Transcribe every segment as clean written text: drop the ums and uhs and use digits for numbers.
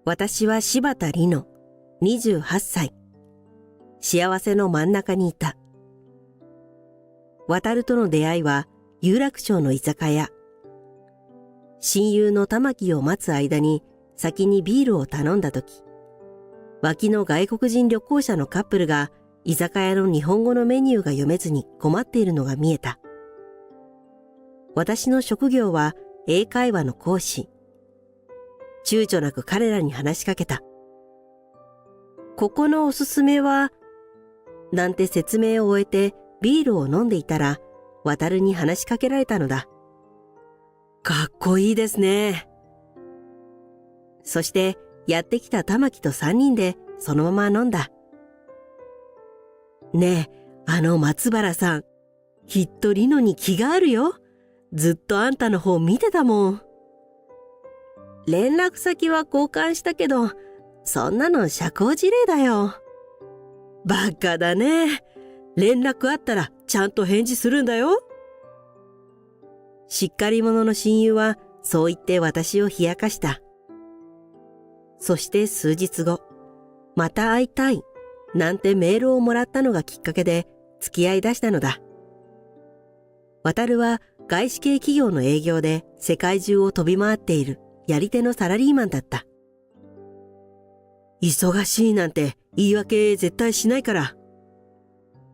私は柴田理乃、28歳。幸せの真ん中にいた。渡との出会いは有楽町の居酒屋。親友の玉木を待つ間に先にビールを頼んだとき、脇の外国人旅行者のカップルが居酒屋の日本語のメニューが読めずに困っているのが見えた。私の職業は英会話の講師。躊躇なく彼らに話しかけた。ここのおすすめは、なんて説明を終えてビールを飲んでいたら、渡に話しかけられたのだ。かっこいいですね。そしてやってきた玉木と3人でそのまま飲んだ。ねえ、松原さん、きっとリノに気があるよ。ずっとあんたの方見てたもん。連絡先は交換したけど、そんなの社交辞令だよ。バカだね。連絡あったらちゃんと返事するんだよ。しっかり者の親友はそう言って私を冷やかした。そして数日後、また会いたいなんてメールをもらったのがきっかけで付き合い出したのだ。渡は外資系企業の営業で世界中を飛び回っているやり手のサラリーマンだった。忙しいなんて言い訳絶対しないから。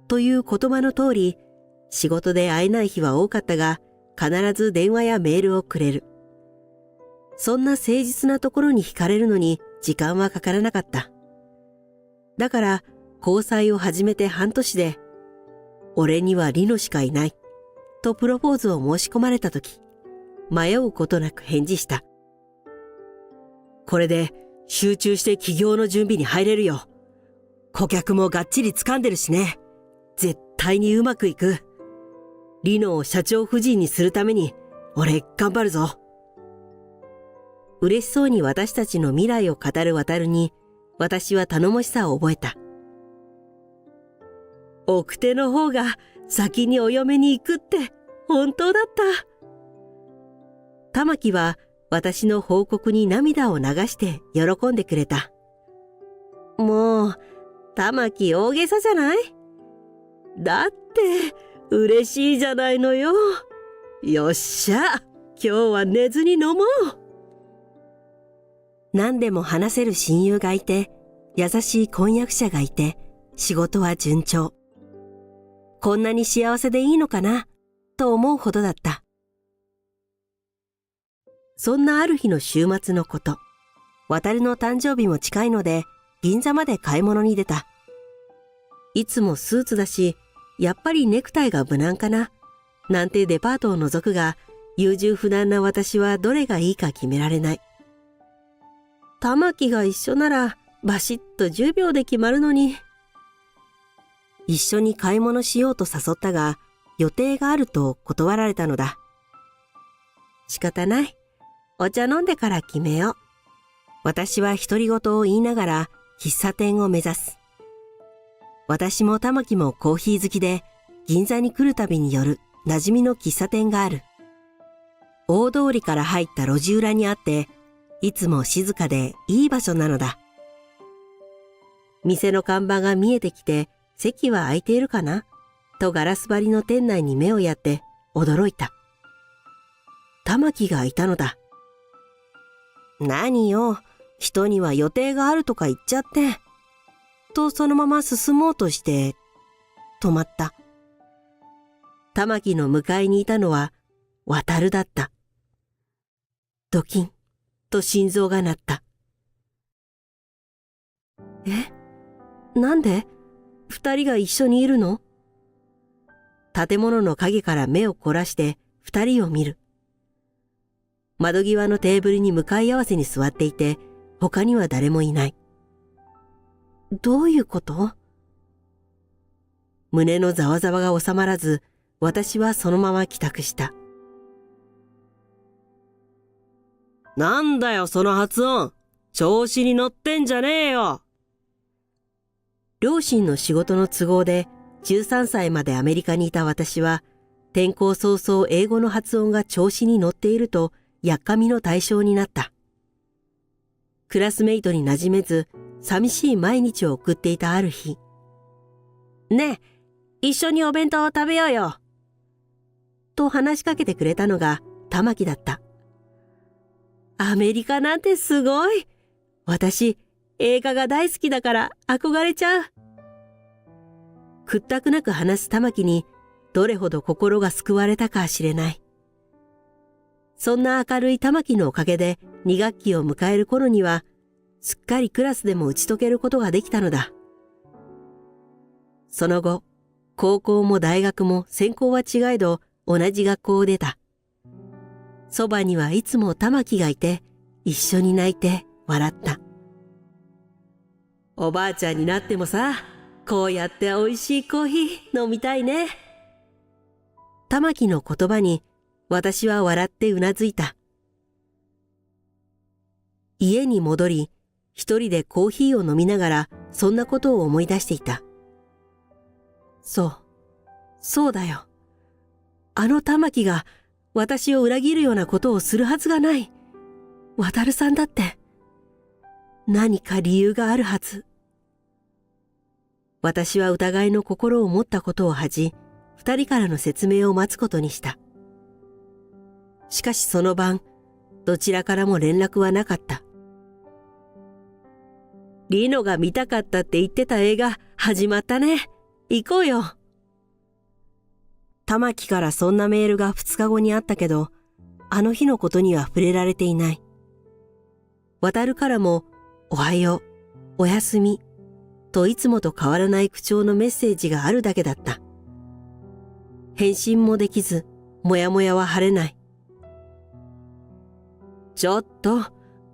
という言葉の通り、仕事で会えない日は多かったが、必ず電話やメールをくれる。そんな誠実なところに惹かれるのに時間はかからなかった。だから交際を始めて半年で、俺にはリノしかいない、とプロポーズを申し込まれたとき、迷うことなく返事した。これで集中して起業の準備に入れるよ。顧客もがっちり掴んでるしね。絶対にうまくいく。リノを社長夫人にするために、俺頑張るぞ。嬉しそうに私たちの未来を語る渡に、私は頼もしさを覚えた。奥手の方が先にお嫁に行くって本当だった。玉木は私の報告に涙を流して喜んでくれた。もう、玉木大げさじゃない？だって、嬉しいじゃないのよ。よっしゃ、今日は寝ずに飲もう。何でも話せる親友がいて、優しい婚約者がいて、仕事は順調。こんなに幸せでいいのかな、と思うほどだった。そんなある日の週末のこと、渡の誕生日も近いので、銀座まで買い物に出た。いつもスーツだし、やっぱりネクタイが無難かな、なんてデパートを覗くが、優柔不断な私はどれがいいか決められない。玉木が一緒なら、バシッと10秒で決まるのに。一緒に買い物しようと誘ったが、予定があると断られたのだ。仕方ない。お茶飲んでから決めよう。私は独り言を言いながら喫茶店を目指す。私も玉木もコーヒー好きで、銀座に来るたびに寄る馴染みの喫茶店がある。大通りから入った路地裏にあって、いつも静かでいい場所なのだ。店の看板が見えてきて、席は空いているかなとガラス張りの店内に目をやって驚いた。玉木がいたのだ。何よ、人には予定があるとか言っちゃって。とそのまま進もうとして、止まった。玉木の向かいにいたのは、渡だった。ドキンと心臓が鳴った。なんで二人が一緒にいるの？建物の影から目を凝らして二人を見る。窓際のテーブルに向かい合わせに座っていて、他には誰もいない。どういうこと？胸のざわざわが収まらず、私はそのまま帰宅した。なんだよその発音。調子に乗ってんじゃねえよ。両親の仕事の都合で13歳までアメリカにいた私は、転校早々英語の発音が調子に乗っているとやっかみの対象になった。クラスメイトに馴染めず、寂しい毎日を送っていたある日。ねえ、一緒にお弁当を食べようよ。と話しかけてくれたのが玉木だった。アメリカなんてすごい。私、映画が大好きだから憧れちゃう。屈託なく話す玉木に、どれほど心が救われたか知れない。そんな明るい玉木のおかげで2学期を迎える頃には、すっかりクラスでも打ち解けることができたのだ。その後、高校も大学も専攻は違えど同じ学校を出た。そばにはいつも玉木がいて、一緒に泣いて笑った。おばあちゃんになってもさ、こうやって美味しいコーヒー飲みたいね。玉木の言葉に私は笑ってうなずいた。家に戻り、一人でコーヒーを飲みながらそんなことを思い出していた。そうだよ。あの玉木が私を裏切るようなことをするはずがない。渡さんだって。何か理由があるはず。私は疑いの心を持ったことを恥じ、二人からの説明を待つことにした。しかしその晩、どちらからも連絡はなかった。リノが見たかったって言ってた映画始まったね。行こうよ。玉木からそんなメールが2日後にあったけど、あの日のことには触れられていない。渡からも、おはよう、おやすみ、といつもと変わらない口調のメッセージがあるだけだった。返信もできず、もやもやは晴れない。ちょっと、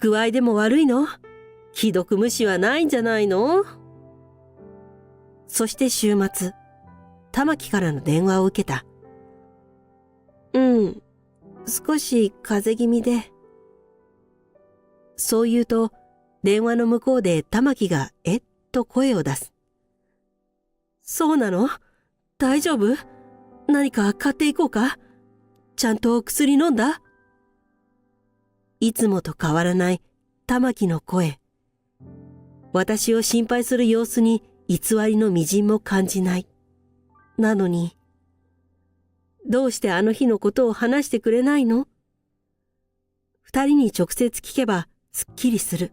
具合でも悪いの？既読無視はないんじゃないの？そして週末、玉木からの電話を受けた。少し風邪気味で。そう言うと、電話の向こうで玉木がと声を出す。そうなの？大丈夫？何か買っていこうか？ちゃんと薬飲んだ？いつもと変わらない玉木の声。私を心配する様子に偽りの微塵も感じない。なのに、どうしてあの日のことを話してくれないの？二人に直接聞けばすっきりする。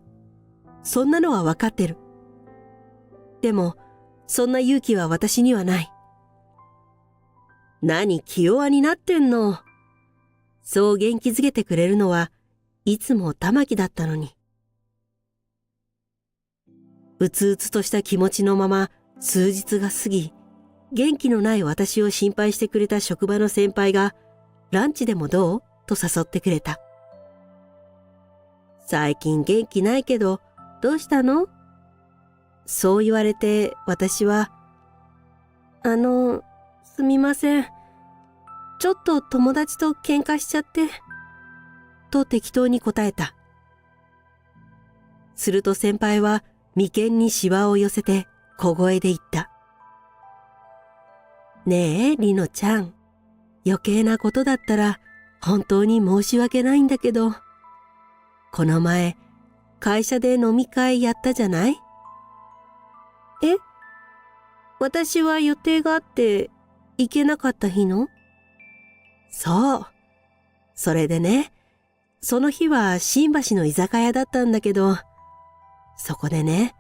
そんなのはわかってる。でも、そんな勇気は私にはない。何気弱になってんの。そう元気づけてくれるのはいつも玉木だったのに。うつうつとした気持ちのまま数日が過ぎ、元気のない私を心配してくれた職場の先輩が、ランチでもどう？と誘ってくれた。最近元気ないけど、どうしたの？そう言われて私は、すみません。ちょっと友達と喧嘩しちゃって、と適当に答えた。すると先輩は眉間にシワを寄せて小声で言った。ねえ、リノちゃん。余計なことだったら本当に申し訳ないんだけど、この前、会社で飲み会やったじゃない？私は予定があって行けなかった日の？そう。それでね、その日は新橋の居酒屋だったんだけど、そこでね、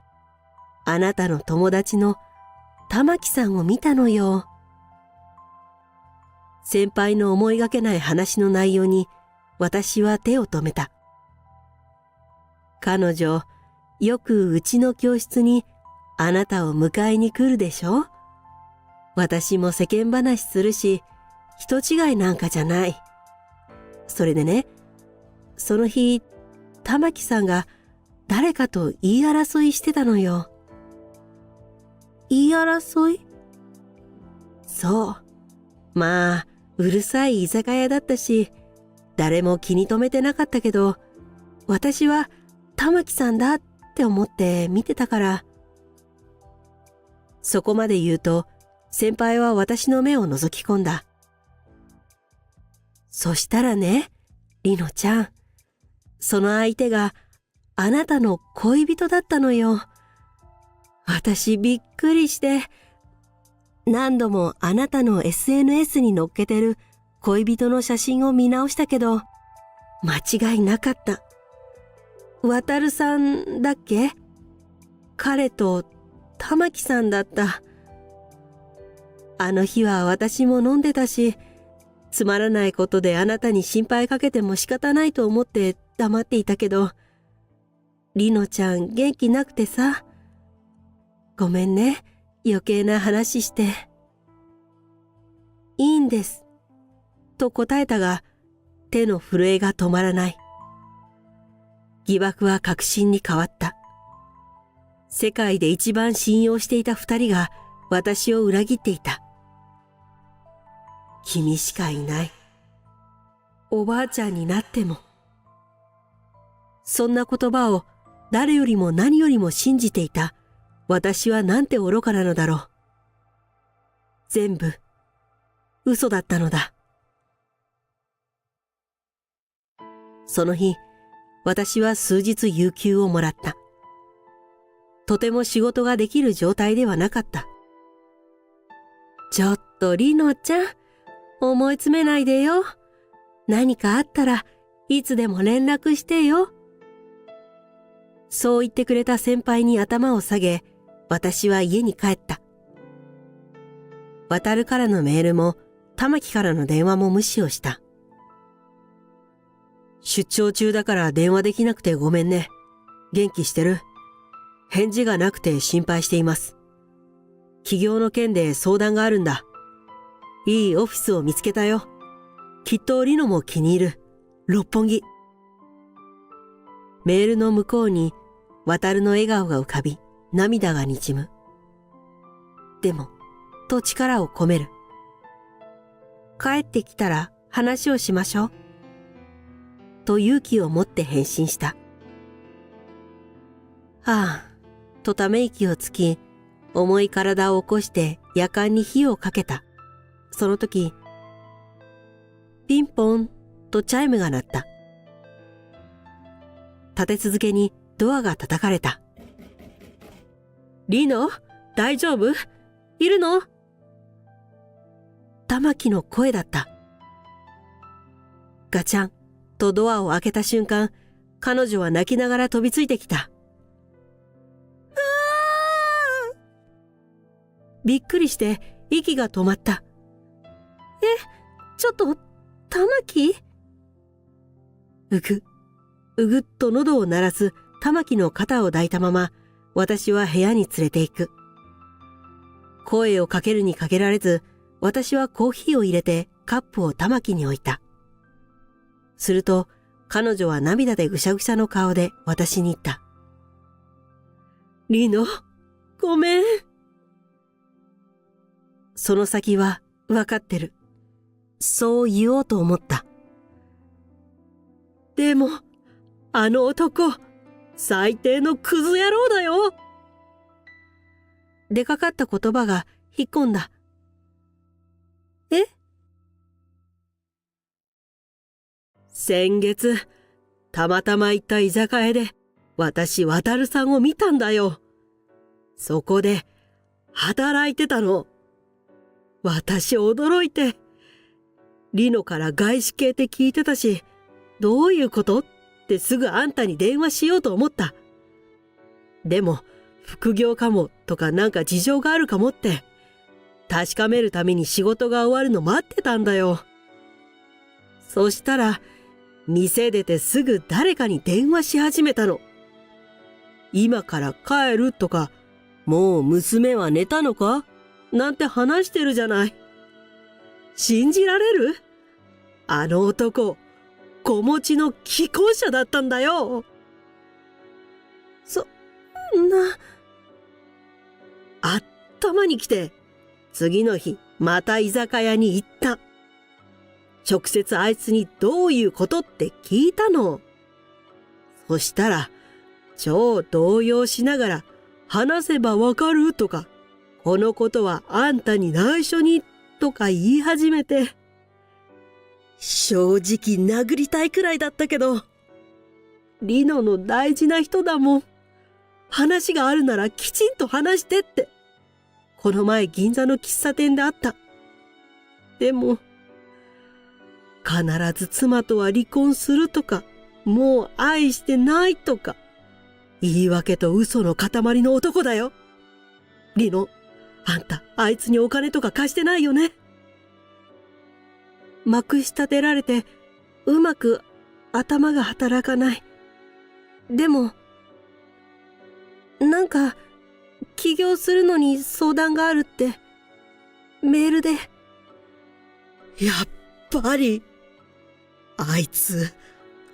あなたの友達の玉木さんを見たのよ。先輩の思いがけない話の内容に私は手を止めた。彼女、よくうちの教室にあなたを迎えに来るでしょ？私も世間話するし、人違いなんかじゃない。それでね、その日、玉木さんが誰かと言い争いしてたのよ。言い争い？そう。まあ、うるさい居酒屋だったし、誰も気に留めてなかったけど、私は玉木さんだって思って見てたから。そこまで言うと、先輩は私の目を覗き込んだ。そしたらね、リノちゃん、その相手があなたの恋人だったのよ。私びっくりして、何度もあなたの SNS に載っけてる恋人の写真を見直したけど、間違いなかった。渡さんだっけ？彼と玉木さんだった。あの日は私も飲んでたし、つまらないことであなたに心配かけても仕方ないと思って黙っていたけど、りのちゃん元気なくてさ。ごめんね、余計な話して。いいんです。と答えたが、手の震えが止まらない。疑惑は確信に変わった。世界で一番信用していた二人が私を裏切っていた。君しかいない。おばあちゃんになっても。そんな言葉を誰よりも何よりも信じていた私はなんて愚かなのだろう。全部嘘だったのだ。その日、私は数日有給をもらった。とても仕事ができる状態ではなかった。ちょっとりのちゃん、思い詰めないでよ。何かあったらいつでも連絡してよ。そう言ってくれた先輩に頭を下げ、私は家に帰った。渡からのメールも玉木からの電話も無視をした。出張中だから電話できなくてごめんね。元気してる？返事がなくて心配しています。起業の件で相談があるんだ。いいオフィスを見つけたよ。きっとリノも気に入る。六本木。メールの向こうに渡の笑顔が浮かび、涙がにじむ。でも、と力を込める。帰ってきたら話をしましょう。と勇気を持って返信した。はあ、とため息をつき、重い体を起こしてやかんに火をかけた。その時、ピンポンとチャイムが鳴った。立て続けにドアが叩かれた。リノ、大丈夫？いるの？玉木の声だった。ガチャンとドアを開けた瞬間、彼女は泣きながら飛びついてきた。びっくりして息が止まった。ちょっと、玉木？うぐっと喉を鳴らす玉木の肩を抱いたまま、私は部屋に連れて行く。声をかけるにかけられず、私はコーヒーを入れてカップを玉木に置いた。すると、彼女は涙でぐしゃぐしゃの顔で私に言った。リノ、ごめん。その先は分かってる。そう言おうと思った。でも、あの男、最低のクズ野郎だよ。出かかった言葉が引っ込んだ。先月、たまたま行った居酒屋で、私、渡さんを見たんだよ。そこで、働いてたの。私、驚いて。リノから外資系って聞いてたし、どういうことってすぐあんたに電話しようと思った。でも、副業かもとかなんか事情があるかもって、確かめるために仕事が終わるの待ってたんだよ。そしたら、店出てすぐ誰かに電話し始めたの。今から帰るとか、もう娘は寝たのかなんて話してるじゃない。信じられる？あの男、子持ちの既婚者だったんだよ。そんな。頭に来て、次の日、また居酒屋に行った。直接あいつにどういうことって聞いたの。そしたら、超動揺しながら、話せばわかるとか、このことはあんたに内緒にとか言い始めて、正直殴りたいくらいだったけど、リノの大事な人だもん。話があるならきちんと話してって。この前銀座の喫茶店で会った。でも、必ず妻とは離婚するとか、もう愛してないとか、言い訳と嘘の塊の男だよ。リノ、あんた、あいつにお金とか貸してないよね。まくし立てられて、うまく頭が働かない。でも、なんか、起業するのに相談があるって、メールで。やっぱり、あいつ、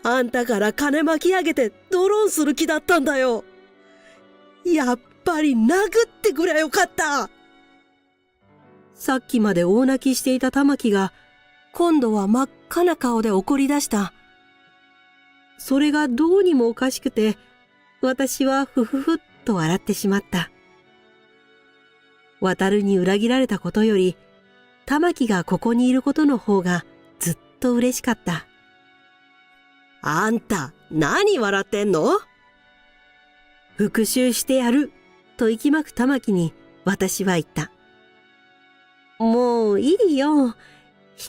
あんたから金巻き上げてドローンする気だったんだよ。やっぱり殴ってくれよかった。さっきまで大泣きしていた玉木が、今度は真っ赤な顔で怒り出した。それがどうにもおかしくて、私はふふふっと笑ってしまった。渡に裏切られたことより、玉木がここにいることの方がずっと嬉しかった。あんた、何笑ってんの？復讐してやる、と息巻く玉木に私は言った。もういいよ。引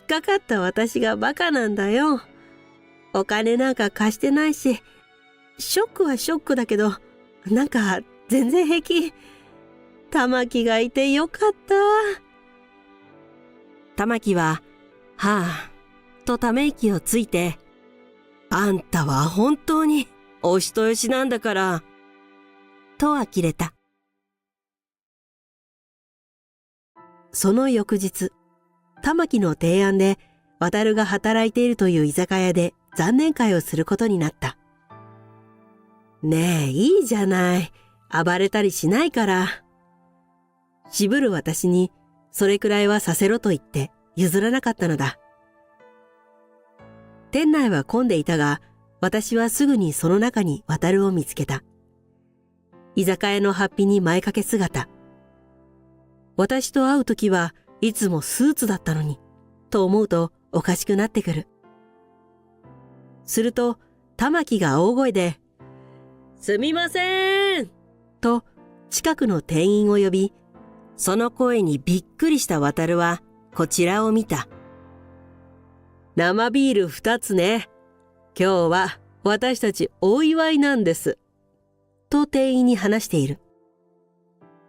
っかかった私がバカなんだよ。お金なんか貸してないし、ショックはショックだけど、なんか全然平気。玉木がいてよかった。玉木は、はぁ、とため息をついて、あんたは本当にお人よしなんだから、と呆れた。その翌日、玉木の提案で、渡が働いているという居酒屋で残念会をすることになった。ねえ、いいじゃない。暴れたりしないから。渋る私に、それくらいはさせろと言って譲らなかったのだ。店内は混んでいたが、私はすぐにその中に渡を見つけた。居酒屋のハッピに前掛け姿。私と会うときはいつもスーツだったのに、と思うとおかしくなってくる。すると、玉木が大声で、すみませんと近くの店員を呼び、その声にびっくりした渡はこちらを見た。生ビール2つね。今日は私たちお祝いなんです。と店員に話している。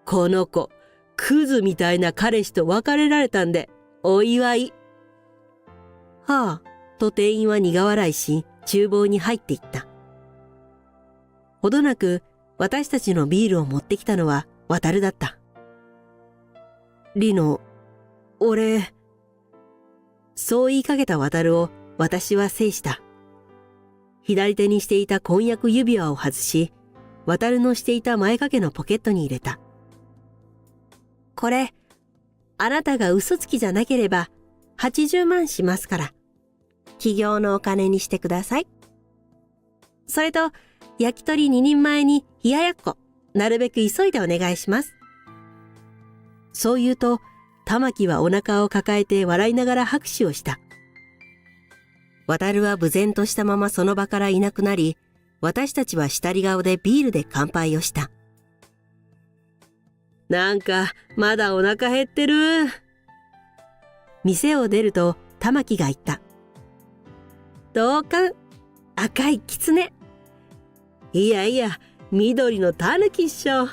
この子、クズみたいな彼氏と別れられたんで、お祝い。はあ、と店員は苦笑いし、厨房に入っていった。ほどなく私たちのビールを持ってきたのは渡だった。リノ、俺、そう言いかけた渡を私は制した。左手にしていた婚約指輪を外し、渡のしていた前掛けのポケットに入れた。これ、あなたが嘘つきじゃなければ80万しますから、起業のお金にしてください。それと、焼き鳥2人前に冷ややっこ、なるべく急いでお願いします。そう言うと、玉木はお腹を抱えて笑いながら拍手をした。渡は無然としたままその場からいなくなり、私たちは下り顔でビールで乾杯をした。なんか、まだお腹減ってる。店を出ると、玉木が言った。同感、赤い狐。いやいや、緑のタヌキっしょ。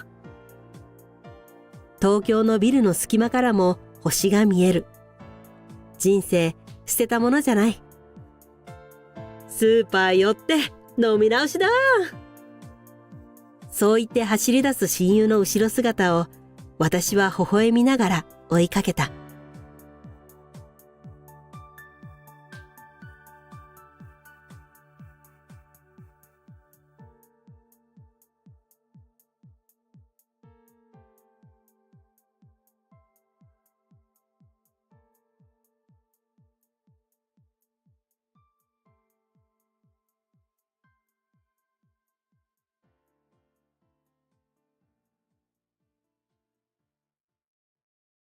東京のビルの隙間からも星が見える。人生、捨てたものじゃない。スーパー寄って飲み直しだ。そう言って走り出す親友の後ろ姿を私は微笑みながら追いかけた。